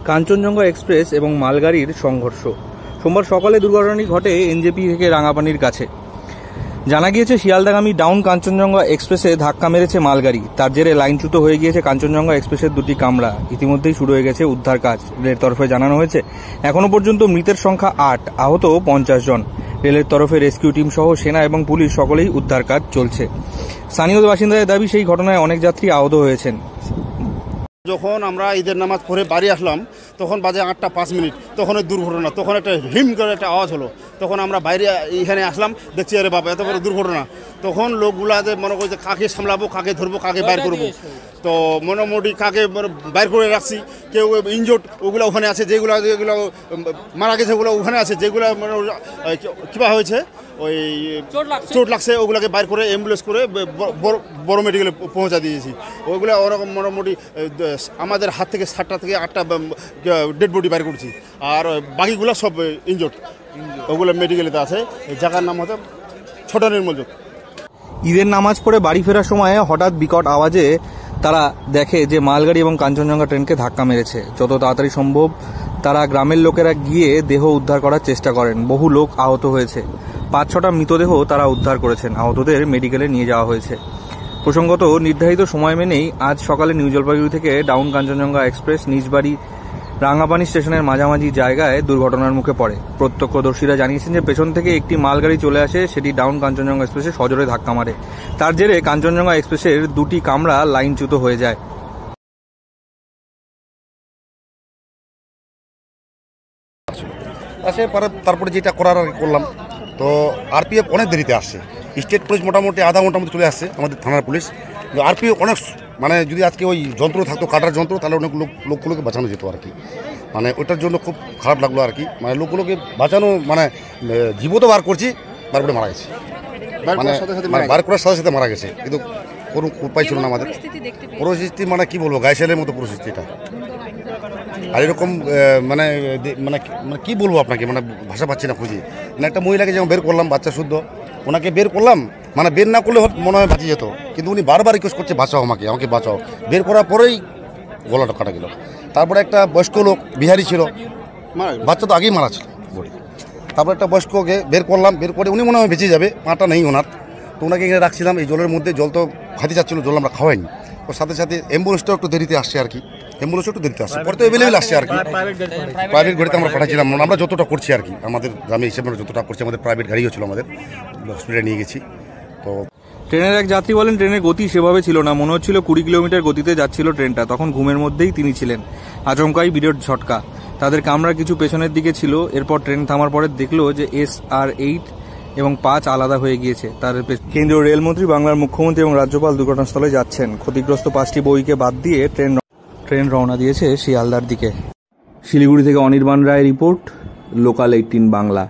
Kanchenjunga express এবং মালগাড়ির সংঘর্ষ। সোমবার সকালে দুর্ঘটনাটি ঘটে এনজেপি থেকে রাঙাপানির কাছে। জানা গিয়েছে, শিয়ালদাগামী ডাউন কাঞ্চনজঙ্ঘা এক্সপ্রেসে ধাক্কা মেরেছে মালগাড়ি। তার জেরে লাইনচ্যুত হয়ে গিয়েছে কাঞ্চনজঙ্ঘা এক্সপ্রেসের দুটি কামরা। ইতিমধ্যেই শুরু হয়ে গেছে উদ্ধার কাজ। রেলের তরফে জানানো হয়েছে, এখনো পর্যন্ত মৃতের সংখ্যা ৮, আহত 50 জন। রেলের তরফে রেস্কিউ টিম সহ সেনা এবং পুলিশ সকলেই উদ্ধার কাজ চলছে। স্থানীয় বাসিন্দাদের দাবি, সেই ঘটনায় অনেক যাত্রী আহত হয়েছেন। যখন আমরা ঈদের নামাজ পড়ে বাড়ি আসলাম তখন বাজে 8টা 5 মিনিট, তখন ওই দুর্ঘটনা, তখন একটা হিম করে একটা আওয়াজ হলো। তখন আমরা বাইরে এখানে আসলাম, দেখছি আরে বাবা এত বড় দুর্ঘটনা। তখন লোকগুলা যে মনে করছে কাকে সামলাবো, কাকে ধরবো, কাকে বাইর করবো। তো মোটামুটি কাকে বাইর করে রাখছি। কেউ ইনজোর্ড ওগুলো ওখানে আছে, যেগুলো মারা গেছে ওগুলো ওখানে আছে, যেগুলো কীভাবে হয়েছে ওই চোট লাগছে ওগুলোকে বাইর করে অ্যাম্বুলেন্স করে বড় মেডিকেলে পৌঁছা দিয়েছি। ওইগুলো ওরকম মোটামুটি আমাদের হাত থেকে 7টা থেকে 8টা ডেড বডি বাইর করছি। আর বাকিগুলো সব ইনজোর্ড, ওগুলো মেডিকেলেতে আছে। এই জায়গার নাম হচ্ছে ছোট নির্মল। ঈদের নামাজ পড়ে বাড়ি ফেরার সময় হঠাৎ বিকট আওয়াজে তারা দেখে যে মালগাড়ি এবং কাঞ্চনজঙ্ঘা ট্রেনকে ধাক্কা মেরেছে। যত তাড়াতাড়ি সম্ভব তারা গ্রামের লোকেরা গিয়ে দেহ উদ্ধার করার চেষ্টা করেন। বহু লোক আহত হয়েছে। 5-6টা মৃতদেহ তারা উদ্ধার করেছেন। আহতদের মেডিকেলে নিয়ে যাওয়া হয়েছে। প্রসঙ্গত, নির্ধারিত সময় মেনেই আজ সকালে নিউ জলপাইগুড়ি থেকে ডাউন কাঞ্চনজঙ্ঘা এক্সপ্রেস নিজ বাড়ি রাঙাপানি স্টেশনের মাঝামাঝি জায়গায় দুর্ঘটনার মুখে পড়ে। প্রত্যক্ষদর্শীরা জানিয়েছেন যে পেছন থেকে একটি মালগাড়ি চলে আসে, সেটি ডাউন কাঞ্চনজঙ্ঘা এক্সপ্রেসে সজোরে ধাক্কা মারে। তার জেরে কাঞ্চনজঙ্ঘা এক্সপ্রেসের দুটি কামরা লাইনচ্যুত হয়ে যায়। তারপরে যেটা করার করলাম, তো আরপিএফ অনেক দেরিতে আসছে। স্টেট পুলিশ মোটামুটি আধা ঘন্টার মধ্যে চলে আসছে, আমাদের থানার পুলিশ। আরপিএফ অনেক মানে যদি আজকে ওই যন্ত্র থাকতো, কাটার যন্ত্র, তাহলে অনেক লোকগুলোকে বাঁচানো যেত আর কি। মানে ওইটার জন্য খুব খারাপ লাগলো আর কি। মানে লোকগুলোকে বাঁচানো মানে জীবত বার করছি, বার করে মারা গেছে। মানে বার করার সাথে সাথে মারা গেছে, কিন্তু কোনো উপায় ছিল না আমাদের। পরিস্থিতি মানে কি বলবো, গাইসেলের মতো পরিস্থিতি এটা। আর এরকম মানে মানে মানে কী বলবো আপনাকে, মানে ভাষা পাচ্ছি না খুঁজে। মানে একটা মহিলাকে যেমন বের করলাম, বাচ্চা শুদ্ধ, ওনাকে বের করলাম, মানে বের না করলে মনে হয় বাঁচিয়ে যেত, কিন্তু উনি বারবার রিকোয়েস্ট করছে বাঁচাও আমাকে বাঁচাও। বের করার পরেই গলাটা কাটা গেল। তারপরে একটা বয়স্ক লোক বিহারি ছিল, বাচ্চা তো আগেই মারা ছিল। তারপর একটা বয়স্ককে বের করলাম, বের করে উনি মনে হয় বেঁচে যাবে, পাটা নেই ওনার। তো ওনাকে এখানে রাখছিলাম এই জলের মধ্যে। জল তো খাইতে চাচ্ছিলো, জল আমরা খাওয়াইনি। ওর সাথে সাথে অ্যাম্বুলেন্সটাও একটু দেরিতে আসছে আর কি। অ্যাম্বুলেন্সও একটু দেরিতে আসছে, পরে তো অ্যাভেলেবেল আসছে আর কি। প্রাইভেট গাড়িতে আমরা পাঠাচ্ছিলাম, আমরা যতটা করছি আর কি, আমাদের গ্রামে হিসেবে আমরা যতটা করছি। আমাদের প্রাইভেট গাড়িও ছিল, আমাদের হসপিটালে নিয়ে গেছি। তো ট্রেনের এক যাত্রী বলেন, ট্রেনের গতি সেভাবে ছিল না, মনে হচ্ছিল 20 কিলোমিটার গতিতে যাচ্ছিল ট্রেনটা। তখন ঘুমের মধ্যেই তিনি ছিলেন। আচমকাই বিরাট ঝটকা। তাদের কামরা কিছু পেছনের দিকে ছিল। এরপর ট্রেন থামার পরে দেখলো যে SR8 এবং 5 আলাদা হয়ে গিয়েছে। তার কেন্দ্রীয় রেলমন্ত্রী, বাংলার মুখ্যমন্ত্রী এবং রাজ্যপাল দুর্ঘটনাস্থলে যাচ্ছেন। ক্ষতিগ্রস্ত 5টি বগিকে বাদ দিয়ে ট্রেন রওনা দিয়েছে শিয়ালদার দিকে। শিলিগুড়ি থেকে অনির্বাণ রায় রিপোর্ট, লোকাল 18 বাংলা।